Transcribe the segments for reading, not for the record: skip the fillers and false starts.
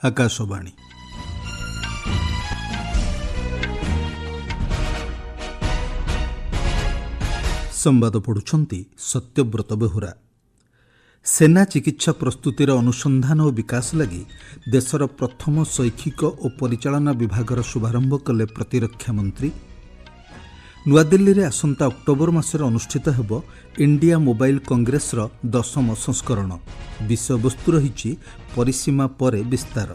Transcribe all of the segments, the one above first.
ଆକାଶବାଣୀ। ସମ୍ବାଦ ପଢ଼ୁଛନ୍ତି ସତ୍ୟବ୍ରତ ବେହୁରା। ସେନା ଚିକିତ୍ସା ପ୍ରସ୍ତୁତିର ଅନୁସନ୍ଧାନ ଓ ବିକାଶ ଲାଗି ଦେଶର ପ୍ରଥମ ଶୈକ୍ଷିକ ଓ ପରିଚାଳନା ବିଭାଗର ଶୁଭାରମ୍ଭ କଲେ ପ୍ରତିରକ୍ଷା ମନ୍ତ୍ରୀ। ନୂଆଦିଲ୍ଲୀରେ ଆସନ୍ତା ଅକ୍ଟୋବର ମାସରେ ଅନୁଷ୍ଠିତ ହେବ ଇଣ୍ଡିଆ ମୋବାଇଲ କଂଗ୍ରେସର 10ମ ସଂସ୍କରଣ। ବିଷୟବସ୍ତୁ ରହିଛି ପରିସୀମା ପରେ ବିସ୍ତାର।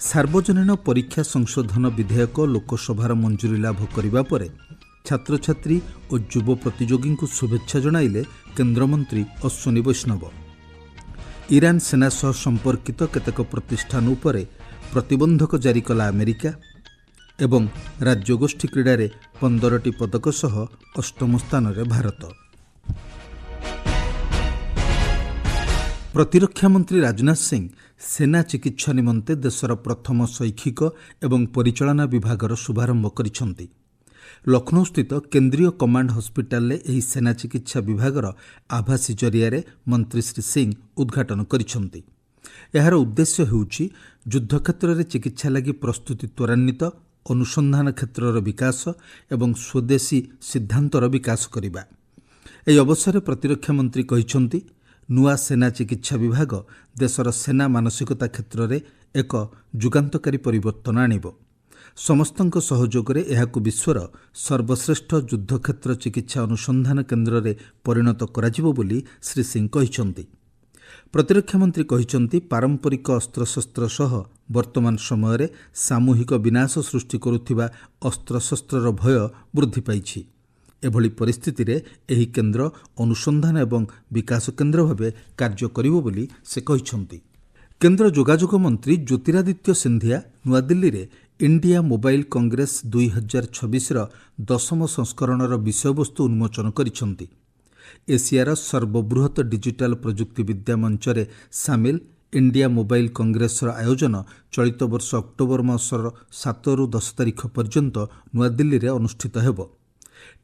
ସାର୍ବଜନୀନ ପରୀକ୍ଷା ସଂଶୋଧନ ବିଧେୟକ ଲୋକସଭାର ମଞ୍ଜୁରୀ ଲାଭ କରିବା ପରେ ଛାତ୍ରଛାତ୍ରୀ ଓ ଯୁବ ପ୍ରତିଯୋଗୀଙ୍କୁ ଶୁଭେଚ୍ଛା ଜଣାଇଲେ କେନ୍ଦ୍ରମନ୍ତ୍ରୀ ଅଶ୍ୱିନୀ ବୈଷ୍ଣବ। ଇରାନ ସେନା ସହ ସମ୍ପର୍କିତ କେତେକ ପ୍ରତିଷ୍ଠାନ ଉପରେ ପ୍ରତିବନ୍ଧକ ଜାରି କଲା ଆମେରିକା ଏବଂ ରାଜ୍ୟଗୋଷ୍ଠୀ କ୍ରୀଡ଼ାରେ 15ଟି ପଦକ ସହ 8ମ ସ୍ଥାନରେ ଭାରତ। ପ୍ରତିରକ୍ଷା ମନ୍ତ୍ରୀ ରାଜନାଥ ସିଂ ସେନା ଚିକିତ୍ସା ନିମନ୍ତେ ଦେଶର ପ୍ରଥମ ଶୈକ୍ଷିକ ଏବଂ ପରିଚାଳନା ବିଭାଗର ଶୁଭାରମ୍ଭ କରିଛନ୍ତି। ଲକ୍ଷ୍ନୌସ୍ଥିତ କେନ୍ଦ୍ରୀୟ କମାଣ୍ଡ ହସ୍ପିଟାଲରେ ଏହି ସେନା ଚିକିତ୍ସା ବିଭାଗର ଆଭାସୀ ଜରିଆରେ ମନ୍ତ୍ରୀ ଶ୍ରୀ ସିଂ ଉଦ୍ଘାଟନ କରିଛନ୍ତି। ଏହାର ଉଦ୍ଦେଶ୍ୟ ହେଉଛି ଯୁଦ୍ଧକ୍ଷେତ୍ରରେ ଚିକିତ୍ସା ଲାଗି ପ୍ରସ୍ତୁତି ତ୍ୱରାନ୍ୱିତ, ଅନୁସନ୍ଧାନ କ୍ଷେତ୍ରର ବିକାଶ ଏବଂ ସ୍ୱଦେଶୀ ସିଦ୍ଧାନ୍ତର ବିକାଶ କରିବା। ଏହି ଅବସରରେ ପ୍ରତିରକ୍ଷା ମନ୍ତ୍ରୀ କହିଛନ୍ତି, ନୂଆ ସେନା ଚିକିତ୍ସା ବିଭାଗ ଦେଶର ସେନା ମାନସିକତା କ୍ଷେତ୍ରରେ ଏକ ଯୁଗାନ୍ତକାରୀ ପରିବର୍ତ୍ତନ ଆଣିବ। ସମସ୍ତଙ୍କ ସହଯୋଗରେ ଏହାକୁ ବିଶ୍ୱର ସର୍ବଶ୍ରେଷ୍ଠ ଯୁଦ୍ଧକ୍ଷେତ୍ର ଚିକିତ୍ସା ଅନୁସନ୍ଧାନ କେନ୍ଦ୍ରରେ ପରିଣତ କରାଯିବ ବୋଲି ଶ୍ରୀ ସିଂ କହିଛନ୍ତି। ପ୍ରତିରକ୍ଷା ମନ୍ତ୍ରୀ କହିଛନ୍ତି, ପାରମ୍ପରିକ ଅସ୍ତ୍ରଶସ୍ତ୍ର ସହ ବର୍ତ୍ତମାନ ସମୟରେ ସାମୂହିକ ବିନାଶ ସୃଷ୍ଟି କରୁଥିବା ଅସ୍ତ୍ରଶସ୍ତ୍ରର ଭୟ ବୃଦ୍ଧି ପାଇଛି। ଏଭଳି ପରିସ୍ଥିତିରେ ଏହି କେନ୍ଦ୍ର ଅନୁସନ୍ଧାନ ଏବଂ ବିକାଶ କେନ୍ଦ୍ର ଭାବେ କାର୍ଯ୍ୟ କରିବ ବୋଲି ସେ କହିଛନ୍ତି। କେନ୍ଦ୍ର ଯୋଗାଯୋଗ ମନ୍ତ୍ରୀ ଜ୍ୟୋତିରାଦିତ୍ୟ ସିନ୍ଧିଆ ନୂଆଦିଲ୍ଲୀରେ ଇଣ୍ଡିଆ ମୋବାଇଲ କଂଗ୍ରେସ 2026ର 10ମ ସଂସ୍କରଣର ବିଷୟବସ୍ତୁ ଉନ୍ମୋଚନ କରିଛନ୍ତି। ଏସିଆର ସର୍ବବୃହତ ଡିଜିଟାଲ ପ୍ରଯୁକ୍ତି ବିଦ୍ୟା ମଞ୍ଚରେ ସାମିଲ ଇଣ୍ଡିଆ ମୋବାଇଲ କଂଗ୍ରେସର ଆୟୋଜନ ଚଳିତ ବର୍ଷ ଅକ୍ଟୋବର ମାସର 7ରୁ 10 ତାରିଖ ପର୍ଯ୍ୟନ୍ତ ନୂଆଦିଲ୍ଲୀରେ ଅନୁଷ୍ଠିତ ହେବ।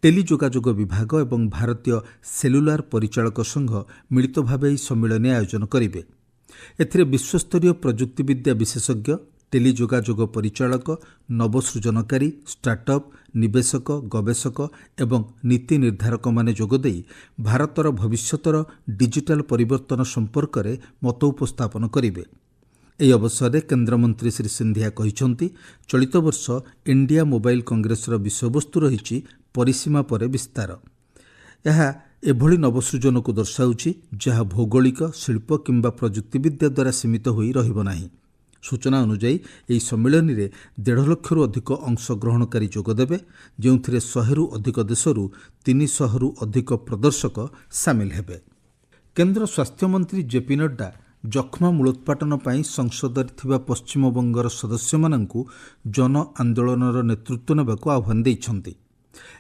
ଟେଲି ଯୋଗାଯୋଗ ବିଭାଗ ଏବଂ ଭାରତୀୟ ସେଲୁଲାର ପରିଚାଳକ ସଂଘ ମିଳିତ ଭାବେ ଏହି ସମ୍ମିଳନୀ ଆୟୋଜନ କରିବେ। ଏଥିରେ ବିଶ୍ୱସ୍ତରୀୟ ପ୍ରଯୁକ୍ତିବିଦ୍ୟା ବିଶେଷଜ୍ଞ, ଟେଲି ଯୋଗାଯୋଗ ପରିଚାଳକ, ନବସୃଜନକାରୀ, ଷ୍ଟାର୍ଟଅପ୍, ନିବେଶକ, ଗବେଷକ ଏବଂ ନୀତି ନିର୍ଦ୍ଧାରକମାନେ ଯୋଗଦେଇ ଭାରତର ଭବିଷ୍ୟତର ଡିଜିଟାଲ ପରିବର୍ତ୍ତନ ସମ୍ପର୍କରେ ମତ ଉପସ୍ଥାପନ କରିବେ। ଏହି ଅବସରରେ କେନ୍ଦ୍ରମନ୍ତ୍ରୀ ଶ୍ରୀ ସିନ୍ଧିଆ କହିଛନ୍ତି, ଚଳିତ ବର୍ଷ ଇଣ୍ଡିଆ ମୋବାଇଲ କଂଗ୍ରେସର ବିଷୟବସ୍ତୁ ରହିଛି ପରିସୀମା ପରେ ବିସ୍ତାର। ଏହା ଏଭଳି ନବସୃଜନକୁ ଦର୍ଶାଉଛି ଯାହା ଭୌଗୋଳିକ, ଶିଳ୍ପ କିମ୍ବା ପ୍ରଯୁକ୍ତିବିଦ୍ୟା ଦ୍ୱାରା ସୀମିତ ହୋଇ ରହିବ ନାହିଁ। ସୂଚନା ଅନୁଯାୟୀ ଏହି ସମ୍ମିଳନୀରେ 1.5 ଲକ୍ଷରୁ ଅଧିକ ଅଂଶଗ୍ରହଣକାରୀ ଯୋଗଦେବେ, ଯେଉଁଥିରେ 100ରୁ ଅଧିକ ଦେଶରୁ 300ରୁ ଅଧିକ ପ୍ରଦର୍ଶକ ସାମିଲ ହେବେ। କେନ୍ଦ୍ର ସ୍ୱାସ୍ଥ୍ୟମନ୍ତ୍ରୀ ଜେପି ନଡ୍ଡା ଯକ୍ଷ୍ମା ମୂଳୋତ୍ପାଟନ ପାଇଁ ସଂସଦରେ ଥିବା ପଶ୍ଚିମବଙ୍ଗର ସଦସ୍ୟମାନଙ୍କୁ ଜନ ଆନ୍ଦୋଳନର ନେତୃତ୍ୱ ନେବାକୁ ଆହ୍ୱାନ ଦେଇଛନ୍ତି।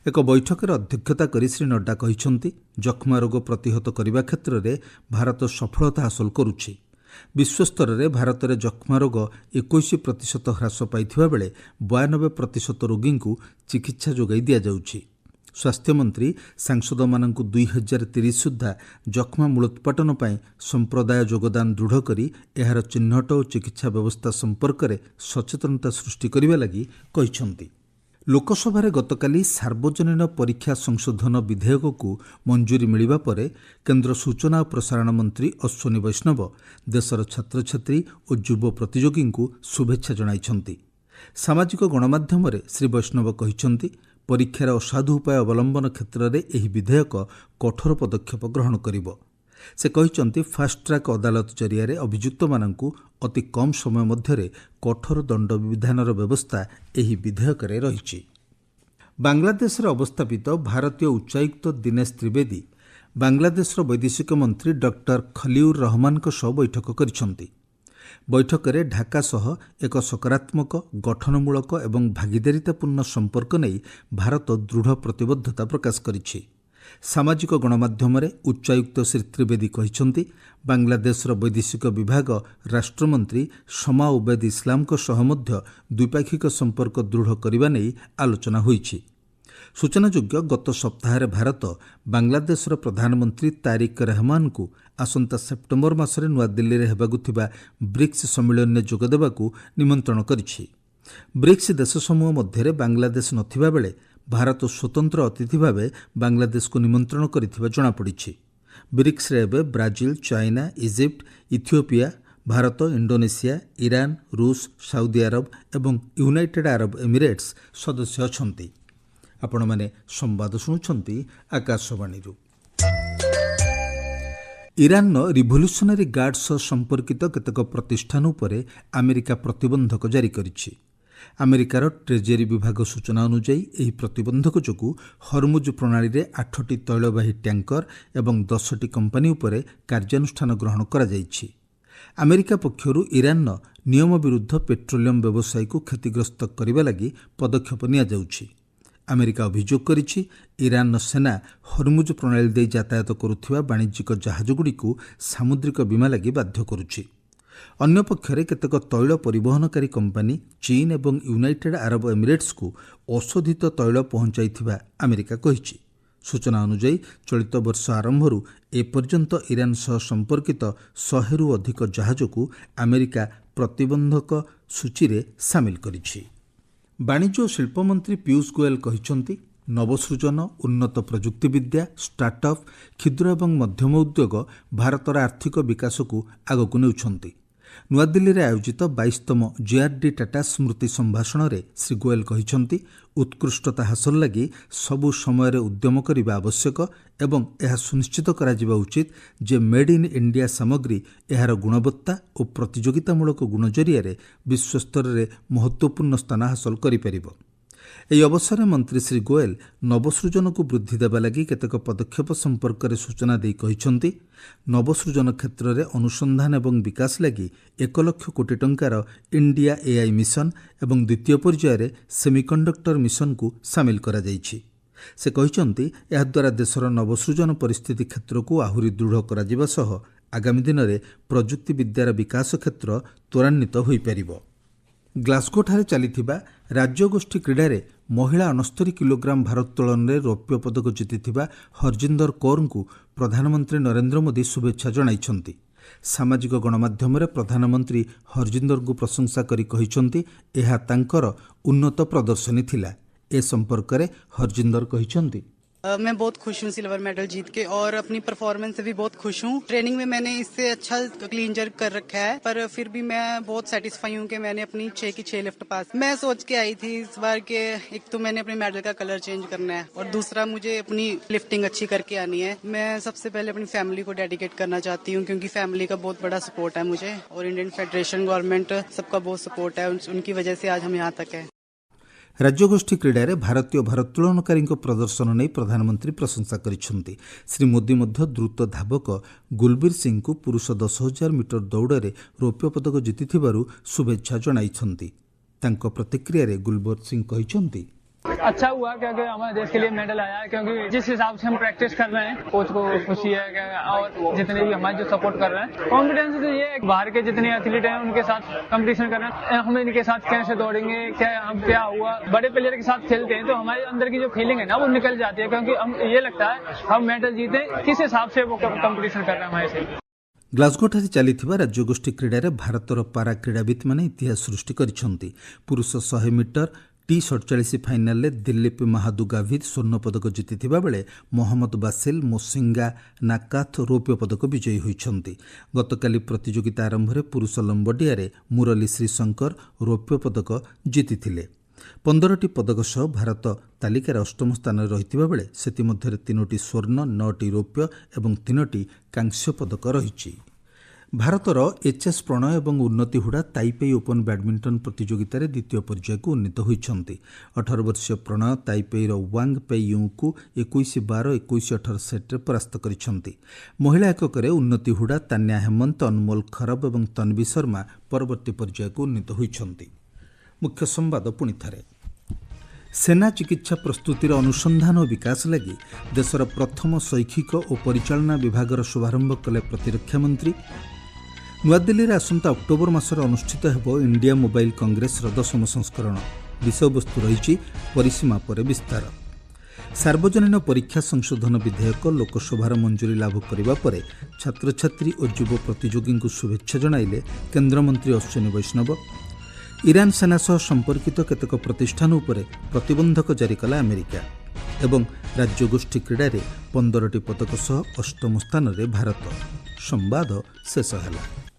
ଏକ ବୈଠକରେ ଅଧ୍ୟକ୍ଷତା କରି ଶ୍ରୀ ନଡ୍ଡା କହିଛନ୍ତି, ଯକ୍ଷ୍ମା ରୋଗ ପ୍ରତିହତ କରିବା କ୍ଷେତ୍ରରେ ଭାରତ ସଫଳତା ହାସଲ କରୁଛି। ବିଶ୍ୱସ୍ତରରେ ଭାରତରେ ଯକ୍ଷ୍ମା ରୋଗ 21% ହ୍ରାସ ପାଇଥିବା ବେଳେ 92% ରୋଗୀଙ୍କୁ ଚିକିତ୍ସା ଯୋଗାଇ ଦିଆଯାଉଛି। ସ୍ୱାସ୍ଥ୍ୟମନ୍ତ୍ରୀ ସାଂସଦମାନଙ୍କୁ 2030 ସୁଦ୍ଧା ଯକ୍ଷ୍ମା ମୂଳୋତ୍ପାଟନ ପାଇଁ ସମ୍ପ୍ରଦାୟ ଯୋଗଦାନ ଦୃଢ଼ କରି ଏହାର ଚିହ୍ନଟ ଓ ଚିକିତ୍ସା ବ୍ୟବସ୍ଥା ସମ୍ପର୍କରେ ସଚେତନତା ସୃଷ୍ଟି କରିବା ଲାଗି କହିଛନ୍ତି। ଲୋକସଭାରେ ଗତକାଲି ସାର୍ବଜନୀନ ପରୀକ୍ଷା ସଂଶୋଧନ ବିଧେୟକକୁ ମଞ୍ଜୁରୀ ମିଳିବା ପରେ କେନ୍ଦ୍ର ସୂଚନା ଓ ପ୍ରସାରଣ ମନ୍ତ୍ରୀ ଅଶ୍ୱିନୀ ବୈଷ୍ଣବ ଦେଶର ଛାତ୍ରଛାତ୍ରୀ ଓ ଯୁବ ପ୍ରତିଯୋଗୀଙ୍କୁ ଶୁଭେଚ୍ଛା ଜଣାଇଛନ୍ତି। ସାମାଜିକ ଗଣମାଧ୍ୟମରେ ଶ୍ରୀ ବୈଷ୍ଣବ କହିଛନ୍ତି, ପରୀକ୍ଷାର ଅସାଧୁ ଉପାୟ ଅବଲମ୍ବନ କ୍ଷେତ୍ରରେ ଏହି ବିଧେୟକ କଠୋର ପଦକ୍ଷେପ ଗ୍ରହଣ କରିବ। ସେ କହିଛନ୍ତି, ଫାଷ୍ଟଟ୍ରାକ୍ ଅଦାଲତ ଜରିଆରେ ଅଭିଯୁକ୍ତମାନଙ୍କୁ ଅତି କମ୍ ସମୟ ମଧ୍ୟରେ କଠୋର ଦଣ୍ଡ ବିଧାନର ବ୍ୟବସ୍ଥା ଏହି ବିଧେୟକରେ ରହିଛି। ବାଂଲାଦେଶରେ ଅବସ୍ଥାପିତ ଭାରତୀୟ ଉଚ୍ଚାୟୁକ୍ତ ଦିନେଶ ତ୍ରିବେଦୀ ବାଂଲାଦେଶର ବୈଦେଶିକ ମନ୍ତ୍ରୀ ଡକ୍ଟର ଖଲିଉର ରହମାନଙ୍କ ସହ ବୈଠକ କରିଛନ୍ତି। ବୈଠକରେ ଢାକା ସହ ଏକ ସକାରାତ୍ମକ, ଗଠନମୂଳକ ଏବଂ ଭାଗିଦାରିତାପୂର୍ଣ୍ଣ ସମ୍ପର୍କ ନେଇ ଭାରତ ଦୃଢ଼ ପ୍ରତିବଦ୍ଧତା ପ୍ରକାଶ କରିଛି। ସାମାଜିକ ଗଣମାଧ୍ୟମରେ ଉଚ୍ଚାୟୁକ୍ତ ଶ୍ରୀ ତ୍ରିବେଦୀ କହିଛନ୍ତି, ବାଂଲାଦେଶର ବୈଦେଶିକ ବିଭାଗ ରାଷ୍ଟ୍ରମନ୍ତ୍ରୀ ଶମା ଉବେଦ ଇସଲାମଙ୍କ ସହ ମଧ୍ୟ ଦ୍ୱିପାକ୍ଷିକ ସମ୍ପର୍କ ଦୃଢ଼ କରିବା ନେଇ ଆଲୋଚନା ହୋଇଛି। ସୂଚନାଯୋଗ୍ୟ, ଗତ ସପ୍ତାହରେ ଭାରତ ବାଂଲାଦେଶର ପ୍ରଧାନମନ୍ତ୍ରୀ ତାରିକ ରହମାନଙ୍କୁ ଆସନ୍ତା ସେପ୍ଟେମ୍ବର ମାସରେ ନୂଆଦିଲ୍ଲୀରେ ହେବାକୁ ଥିବା ବ୍ରିକ୍ସ ସମ୍ମିଳନୀରେ ଯୋଗ ଦେବାକୁ ନିମନ୍ତ୍ରଣ କରିଛି। ବ୍ରିକ୍ସ ଦେଶ ସମୂହ ମଧ୍ୟରେ ବାଂଲାଦେଶ ନଥିବା ବେଳେ ଭାରତ ସ୍ୱତନ୍ତ୍ର ଅତିଥି ଭାବେ ବାଂଲାଦେଶକୁ ନିମନ୍ତ୍ରଣ କରିଥିବା ଜଣାପଡ଼ିଛି। ବ୍ରିକ୍ସରେ ଏବେ Brazil, China, Egypt, Ethiopia, Bharat, Indonesia, Iran, ରୁଷ, ସାଉଦି ଆରବ ଏବଂ ୟୁନାଇଟେଡ୍ ଆରବ ଏମିରେଟ୍ସ ସଦସ୍ୟ ଅଛନ୍ତି। ଆପଣମାନେ ସମ୍ବାଦ ଶୁଣୁଛନ୍ତି ଆକାଶବାଣୀରୁ। ଇରାନର ରିଭଲ୍ୟୁସନାରୀ ଗାର୍ଡ ସହ ସମ୍ପର୍କିତ କେତେକ ପ୍ରତିଷ୍ଠାନ ଉପରେ ଆମେରିକା ପ୍ରତିବନ୍ଧକ ଜାରି କରିଛି। ଆମେରିକାର ଟ୍ରେଜେରୀ ବିଭାଗ ସୂଚନା ଅନୁଯାୟୀ ଏହି ପ୍ରତିବନ୍ଧକ ଯୋଗୁଁ ହରମୁଜ ପ୍ରଣାଳୀରେ 8ଟି ତୈଳବାହୀ ଟ୍ୟାଙ୍କର ଏବଂ 10ଟି କମ୍ପାନୀ ଉପରେ କାର୍ଯ୍ୟାନୁଷ୍ଠାନ ଗ୍ରହଣ କରାଯାଇଛି। ଆମେରିକା ପକ୍ଷରୁ ଇରାନର ନିୟମ ବିରୁଦ୍ଧ ପେଟ୍ରୋଲିୟମ ବ୍ୟବସାୟକୁ କ୍ଷତିଗ୍ରସ୍ତ କରିବା ଲାଗି ପଦକ୍ଷେପ ନିଆଯାଉଛି। ଆମେରିକା ଅଭିଯୋଗ କରିଛି, ଇରାନର ସେନା ହରମୁଜ ପ୍ରଣାଳୀ ଦେଇ ଯାତାୟାତ କରୁଥିବା ବାଣିଜ୍ୟିକ ଜାହାଜଗୁଡ଼ିକୁ ସାମୁଦ୍ରିକ ବୀମା ଲାଗି ବାଧ୍ୟ କରୁଛି। ଅନ୍ୟପକ୍ଷରେ କେତେକ ତୈଳ ପରିବହନକାରୀ କମ୍ପାନୀ ଚୀନ ଏବଂ ୟୁନାଇଟେଡ୍ ଆରବ ଏମିରେଟ୍ସକୁ ଅଶୋଧିତ ତୈଳ ପହଞ୍ଚାଇଥିବା ଆମେରିକା କହିଛି। ସୂଚନା ଅନୁଯାୟୀ ଚଳିତ ବର୍ଷ ଆରମ୍ଭରୁ ଏପର୍ଯ୍ୟନ୍ତ ଇରାନ ସହ ସମ୍ପର୍କିତ 100ରୁ ଅଧିକ ଜାହାଜକୁ ଆମେରିକା ପ୍ରତିବନ୍ଧକ ସୂଚୀରେ ସାମିଲ କରିଛି। ବାଣିଜ୍ୟ ଓ ଶିଳ୍ପ ମନ୍ତ୍ରୀ ପୀୟୂଷ ଗୋୟଲ କହିଛନ୍ତି, ନବସୃଜନ, ଉନ୍ନତ ପ୍ରଯୁକ୍ତିବିଦ୍ୟା, ଷ୍ଟାର୍ଟଅପ୍, କ୍ଷୁଦ୍ର ଏବଂ ମଧ୍ୟମ ଉଦ୍ୟୋଗ ଭାରତର ଆର୍ଥିକ ବିକାଶକୁ ଆଗକୁ ନେଉଛନ୍ତି। ନୂଆଦିଲ୍ଲୀରେ ଆୟୋଜିତ 22ତମ ଜେଆର୍ଡି ଟାଟା ସ୍ମୃତି ସମ୍ଭାଷଣରେ ଶ୍ରୀ ଗୋୟଲ କହିଛନ୍ତି, ଉତ୍କୃଷ୍ଟତା ହାସଲ ଲାଗି ସବୁ ସମୟରେ ଉଦ୍ୟମ କରିବା ଆବଶ୍ୟକ ଏବଂ ଏହା ସୁନିଶ୍ଚିତ କରାଯିବା ଉଚିତ ଯେ ମେଡ୍ ଇନ୍ ଇଣ୍ଡିଆ ସାମଗ୍ରୀ ଏହାର ଗୁଣବତ୍ତା ଓ ପ୍ରତିଯୋଗିତାମୂଳକ ଗୁଣ ଜରିଆରେ ବିଶ୍ୱସ୍ତରରେ ମହତ୍ତ୍ୱପୂର୍ଣ୍ଣ ସ୍ଥାନ ହାସଲ କରିପାରିବ। ଏହି ଅବସରରେ ମନ୍ତ୍ରୀ ଶ୍ରୀ ଗୋୟଲ ନବସୃଜନକୁ ବୃଦ୍ଧି ଦେବା ଲାଗି କେତେକ ପଦକ୍ଷେପ ସମ୍ପର୍କରେ ସୂଚନା ଦେଇ କହିଛନ୍ତି, ନବସୃଜନ କ୍ଷେତ୍ରରେ ଅନୁସନ୍ଧାନ ଏବଂ ବିକାଶ ଲାଗି 1 ଲକ୍ଷ କୋଟି ଟଙ୍କାର ଇଣ୍ଡିଆ ଏଆଇ ମିଶନ ଏବଂ ଦ୍ୱିତୀୟ ପର୍ଯ୍ୟାୟରେ ସେମିକଣ୍ଡକ୍ଟର ମିଶନକୁ ସାମିଲ କରାଯାଇଛି। ସେ କହିଛନ୍ତି, ଏହାଦ୍ୱାରା ଦେଶର ନବସୃଜନ ପରିସ୍ଥିତି କ୍ଷେତ୍ରକୁ ଆହୁରି ଦୃଢ଼ କରାଯିବା ସହ ଆଗାମୀ ଦିନରେ ପ୍ରଯୁକ୍ତିବିଦ୍ୟାର ବିକାଶ କ୍ଷେତ୍ର ତ୍ୱରାନ୍ୱିତ ହୋଇପାରିବ। ଗ୍ଲାସଗୋଠାରେ ଚାଲିଥିବା ରାଜ୍ୟଗୋଷ୍ଠୀ କ୍ରୀଡ଼ାରେ ମହିଳା 69 କିଲୋଗ୍ରାମ ଭାରୋତ୍ତୋଳନରେ ରୌପ୍ୟ ପଦକ ଜିତିଥିବା ହରଜିନ୍ଦର କୌରଙ୍କୁ ପ୍ରଧାନମନ୍ତ୍ରୀ ନରେନ୍ଦ୍ର ମୋଦି ଶୁଭେଚ୍ଛା ଜଣାଇଛନ୍ତି। ସାମାଜିକ ଗଣମାଧ୍ୟମରେ ପ୍ରଧାନମନ୍ତ୍ରୀ ହରଜିନ୍ଦରଙ୍କୁ ପ୍ରଶଂସା କରି କହିଛନ୍ତି, ଏହା ତାଙ୍କର ଉନ୍ନତ ପ୍ରଦର୍ଶନୀ ଥିଲା। ଏ ସମ୍ପର୍କରେ ହରଜିନ୍ଦର କହିଛନ୍ତି, मैं बहुत खुश हूँ सिल्वर मेडल जीत के और अपनी परफॉर्मेंस से भी बहुत खुश हूँ। ट्रेनिंग में मैंने इससे अच्छा क्लीन जर्क कर रखा है, पर फिर भी मैं बहुत सेटिस्फाई हूँ कि मैंने अपनी 6 की 6 लिफ्ट पास। मैं सोच के आई थी इस बार के एक तो मैंने अपने मेडल का कलर चेंज करना है और दूसरा मुझे अपनी लिफ्टिंग अच्छी करके आनी है। मैं सबसे पहले अपनी फैमिली को डेडिकेट करना चाहती हूँ क्योंकि फैमिली का बहुत बड़ा सपोर्ट है मुझे और इंडियन फेडरेशन गवर्नमेंट सबका बहुत सपोर्ट है, उनकी वजह से आज हम यहाँ तक है। ରାଜ୍ୟଗୋଷ୍ଠୀ କ୍ରୀଡ଼ାରେ ଭାରତୀୟ ଭାରୋତ୍ତୋଳନକାରୀଙ୍କ ପ୍ରଦର୍ଶନ ନେଇ ପ୍ରଧାନମନ୍ତ୍ରୀ ପ୍ରଶଂସା କରିଛନ୍ତି। ଶ୍ରୀ ମୋଦି ମଧ୍ୟ ଦ୍ରୁତ ଧାବକ ଗୁଲବୀର ସିଂଙ୍କୁ ପୁରୁଷ 10,000 ମିଟର ଦୌଡ଼ରେ ରୌପ୍ୟ ପଦକ ଜିତିଥିବାରୁ ଶୁଭେଚ୍ଛା ଜଣାଇଛନ୍ତି। ତାଙ୍କ ପ୍ରତିକ୍ରିୟାରେ ଗୁଲବୀର ସିଂ କହିଛନ୍ତି, अच्छा हुआ क्योंकि हमारे देश के लिए मेडल आया है, क्योंकि जिस हिसाब से हम प्रैक्टिस कर रहे हैं कोच को खुशी है और जितने भी हमारे जो सपोर्ट कर रहे हैं। कॉन्फिडेंस तो ये है बाहर के जितने एथलीट हैं उनके साथ कंपटीशन कर रहे हैं, हम इनके साथ कैसे दौड़ेंगे, क्या हुआ। बड़े प्लेयर के साथ खेलते हैं तो हमारे अंदर की जो फीलिंग है ना वो निकल जाती है, क्योंकि हम ये लगता है हम मेडल जीते किस हिसाब से वो कंपटीशन कर रहे हैं हमारे से। ଗ୍ଲାସଗୋଠାରେ ଚାଲିଥିବା ରାଜ୍ୟଗୋଷ୍ଠୀ କ୍ରୀଡ଼ାରେ ଭାରତର ପାରା କ୍ରୀଡ଼ାବିତ୍ମାନେ ଇତିହାସ ସୃଷ୍ଟି କରିଛନ୍ତି। ପୁରୁଷ 100 ମିଟର T47 ଫାଇନାଲରେ ଦିଲ୍ଲୀପ ମାହାଦୁଗାଭିଦ ସ୍ୱର୍ଣ୍ଣପଦକ ଜିତିଥିବା ବେଳେ ମହମ୍ମଦ ବାସିଲ ମୋସିଙ୍ଗା ନାକାଥ ରୌପ୍ୟ ପଦକ ବିଜୟୀ ହୋଇଛନ୍ତି। ଗତକାଲି ପ୍ରତିଯୋଗିତା ଆରମ୍ଭରେ ପୁରୁଷ ଲମ୍ବଡିଆରେ ମୁରଲୀ ଶ୍ରୀଶଙ୍କର ରୌପ୍ୟ ପଦକ ଜିତିଥିଲେ। 15ଟି ପଦକ ସହ ଭାରତ ତାଲିକାରେ 8ମ ସ୍ଥାନରେ ରହିଥିବା ବେଳେ ସେଥିମଧ୍ୟରେ 3ଟି ସ୍ୱର୍ଣ୍ଣ, 9ଟି ରୌପ୍ୟ ଏବଂ 3ଟି କାଂସ୍ୟ ପଦକ ରହିଛି। ଭାରତର ଏଚ୍ଏସ୍ ପ୍ରଣୟ ଏବଂ ଉନ୍ନତି ହୁଡ଼ା ତାଇପେଇ ଓପନ୍ ବ୍ୟାଡମିଣ୍ଟନ ପ୍ରତିଯୋଗିତାରେ ଦ୍ୱିତୀୟ ପର୍ଯ୍ୟାୟକୁ ଉନ୍ନୀତ ହୋଇଛନ୍ତି। 18 ବର୍ଷୀୟ ପ୍ରଣୟ ତାଇପେଇର ୱାଙ୍ଗ ପେଇ ୟୁଙ୍କୁ 21-12, 21-18 ସେଟ୍ରେ ପରାସ୍ତ କରିଛନ୍ତି। ମହିଳା ଏକକରେ ଉନ୍ନତି ହୁଡ଼ା, ତାନ୍ୟା ହେମନ୍ତ, ଅନମୋଲ ଖରବ ଏବଂ ତନ୍ବି ଶର୍ମା ପରବର୍ତ୍ତୀ ପର୍ଯ୍ୟାୟକୁ ଉନ୍ନୀତ ହୋଇଛନ୍ତି। ମୁଖ୍ୟ ସମ୍ବାଦ ପୁଣି ଥରେ। ସେନା ଚିକିତ୍ସା ପ୍ରସ୍ତୁତିର ଅନୁସନ୍ଧାନ ଓ ବିକାଶ ଲାଗି ଦେଶର ପ୍ରଥମ ଶୈକ୍ଷିକ ଓ ପରିଚାଳନା ବିଭାଗର ଶୁଭାରମ୍ଭ କଲେ ପ୍ରତିରକ୍ଷା ମନ୍ତ୍ରୀ। ନୂଆଦିଲ୍ଲୀରେ ଆସନ୍ତା ଅକ୍ଟୋବର ମାସରେ ଅନୁଷ୍ଠିତ ହେବ ଇଣ୍ଡିଆ ମୋବାଇଲ କଂଗ୍ରେସର 10ମ ସଂସ୍କରଣ। ବିଷୟବସ୍ତୁ ରହିଛି ପରିସୀମା ପରେ ବିସ୍ତାର। सार्वजनीन परीक्षा संशोधन विधेयक लोकसभार मंजूरी लाभ करने पर छात्रछात्री और युव प्रतियोगी को शुभेच्छा जणाइले केन्द्रमंत्री अश्विनी वैष्णव। इरान सेना सह संपर्कित केतेक प्रतिष्ठान उपरे प्रतिबंधक जारी कला अमेरिका एवं राज्यगोष्ठी क्रीड़ा 15टी पदक सह 8म स्थान रे भारत। संवाद शेष ହେଲା।